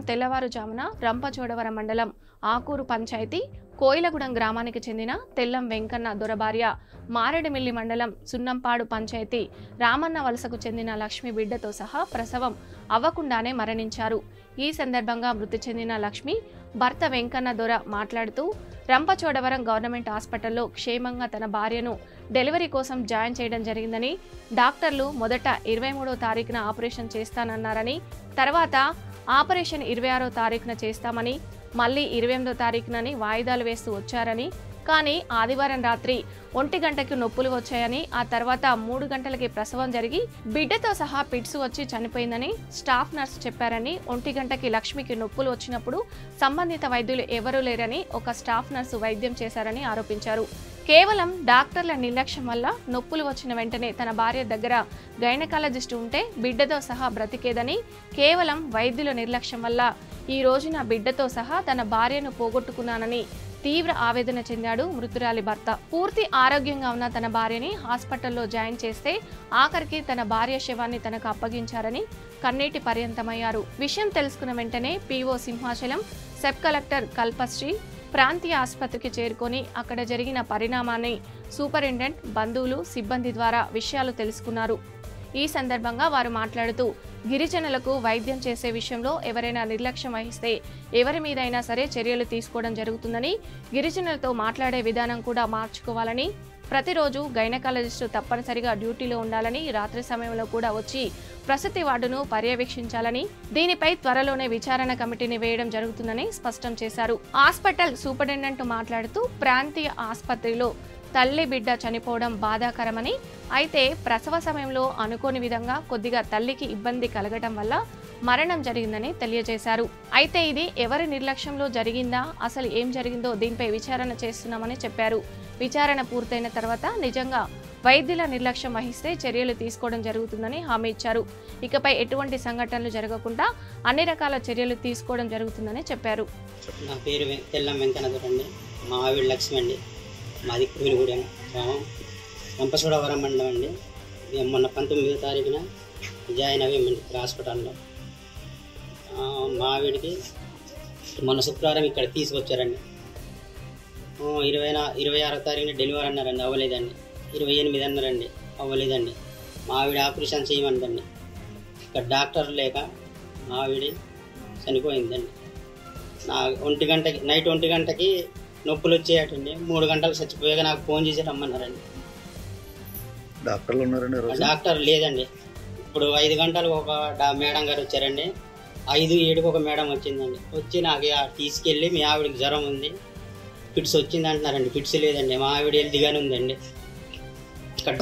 తెల్లవారుజామున రంపచోడవరం మండలం ఆకూరు పంచాయతీ కోయిలగూడెం గ్రామానికి చెందిన తెల్లం వెంకన్న దొరబార్య మారేడుమిల్లి మండలం సున్నంపాడు పంచాయతీ రామన్న వలసకు చెందిన లక్ష్మి బిడ్డతో సహా ప్రసవం అవ్వకుండానే మరణించారు. ఈ సందర్భంగా మృతి చెందిన లక్ష్మి భర్త వెంకన్న దొర మాట్లాడుతూ రంపచోడవరం గవర్నమెంట్ హాస్పిటల్లో క్షేమంగా తన భార్యను డెలివరీ కోసం జాయిన్ చేయడం జరిగిందని, డాక్టర్లు మొదట 23వ తారీఖున ఆపరేషన్ చేస్తానన్నారని, తర్వాత ఆపరేషన్ 26వ తారీఖున చేస్తామని, మళ్ళీ 28వ తారీఖునని వాయిదాలు వేస్తూ వచ్చారని, కానీ ఆదివారం రాత్రి 1 గంటకి నొప్పులు వచ్చాయని, ఆ తర్వాత 3 గంటలకి ప్రసవం జరిగి బిడ్డతో సహా పిట్స్ వచ్చి చనిపోయిందని స్టాఫ్ నర్స్ చెప్పారని, 1 గంటకి లక్ష్మికి నొప్పులు వచ్చినప్పుడు సంబంధిత వైద్యులు ఎవరూ లేరని ఒక స్టాఫ్ నర్సు వైద్యం చేశారని ఆరోపించారు. కేవలం డాక్టర్ల నిర్లక్ష్యం వల్ల నొప్పులు వచ్చిన వెంటనే తన భార్య దగ్గర గైనకాలజిస్ట్ ఉంటే బిడ్డతో సహా బ్రతికేదని, కేవలం వైద్యుల నిర్లక్ష్యం వల్ల ఈ రోజున బిడ్డతో సహా తన భార్యను పోగొట్టుకున్నానని తీవ్ర ఆవేదన చెందాడు మృతురాలి భర్త. పూర్తి ఆరోగ్యంగా ఉన్న తన భార్యని హాస్పిటల్లో జాయిన్ చేస్తే ఆఖరికి తన భార్య శవాన్ని తనకు అప్పగించారని కన్నీటి పర్యంతమయ్యారు. విషయం తెలుసుకున్న వెంటనే PO Simhachalam, sub collector Kalpasri ప్రాంతీయ ఆసుపత్రికి చేరుకొని అక్కడ జరిగిన పరిణామాన్ని సూపరింటెండెంట్, బంధువులు, సిబ్బంది ద్వారా విషయాలు తెలుసుకున్నారు. ఈ సందర్భంగా వారు మాట్లాడుతూ గిరిజనులకు వైద్యం చేసే విషయంలో ఎవరైనా నిర్లక్ష్యం వహిస్తే ఎవరి మీదైనా సరే చర్యలు తీసుకోవడం జరుగుతుందని, గిరిజనులతో మాట్లాడే విధానం కూడా మార్చుకోవాలని, ప్రతిరోజు గైనకాలజిస్టు తప్పనిసరిగా డ్యూటీలో ఉండాలని, రాత్రి సమయంలో కూడా వచ్చి ప్రసూతి వార్డును పర్యవేక్షించాలని, దీనిపై త్వరలోనే విచారణ కమిటీని వేయడం జరుగుతుందని స్పష్టం చేశారు. హాస్పిటల్ సూపరింటెండెంట్ మాట్లాడుతూ ప్రాంతీయ ఆసుపత్రిలో తల్లి బిడ్డ చనిపోవడం బాధాకరమని, అయితే ప్రసవ సమయంలో అనుకోని విధంగా కొద్దిగా తల్లికి ఇబ్బంది కలగటం వల్ల మరణం జరిగిందని తెలియజేశారు. అయితే ఇది ఎవరి నిర్లక్ష్యంలో జరిగిందా, అసలు ఏం జరిగిందో దీనిపై విచారణ చేస్తున్నామని చెప్పారు. విచారణ పూర్తయిన తర్వాత నిజంగా వైద్యుల నిర్లక్ష్యం వహిస్తే చర్యలు తీసుకోవడం జరుగుతుందని హామీ ఇచ్చారు. ఇకపై ఎటువంటి సంఘటనలు జరగకుండా అన్ని రకాల చర్యలు తీసుకోవడం జరుగుతుందని చెప్పారు. నా పేరు తెల్లం వెంకన్న దొర అండి. మా ఆవిడ లక్ష్మి అండి. మాది కోయిలగూడెం గ్రామం, రంపచోడవరం మండలం అండి. మేము మొన్న 19వ తారీఖున జాయిన్ అయ్యామండి హాస్పిటల్లో. మా ఆవిడికి మొన్న శుక్రవారం ఇక్కడ తీసుకొచ్చారండి. 26వ తారీఖున డెలివరీ అన్నారండి, అవ్వలేదండి. 28 అన్నారండి, అవ్వలేదండి. మా ఆవిడ ఆపరేషన్ చేయమందండి. ఇక్కడ డాక్టర్ లేక మా ఆవిడ చనిపోయిందండి. నైట్ 1 గంటకి నొప్పులు వచ్చేయటండి. 3 గంటలకు చచ్చిపోయాక నాకు ఫోన్ చేసి రమ్మన్నారండి. డాక్టర్లు ఉన్నారండి? డాక్టర్ లేదండి. ఇప్పుడు 5 గంటలకు ఒక మేడం గారు వచ్చారండి. 5-7కు ఒక మేడం వచ్చిందండి. వచ్చి నాకు తీసుకెళ్ళి మీ ఆవిడకి జ్వరం ఉంది, ఫిట్స్ వచ్చింది అంటున్నారండి. ఫిట్స్ లేదండి, మా ఆవిడ హెల్తీగానే ఉందండి. ఇక్కడ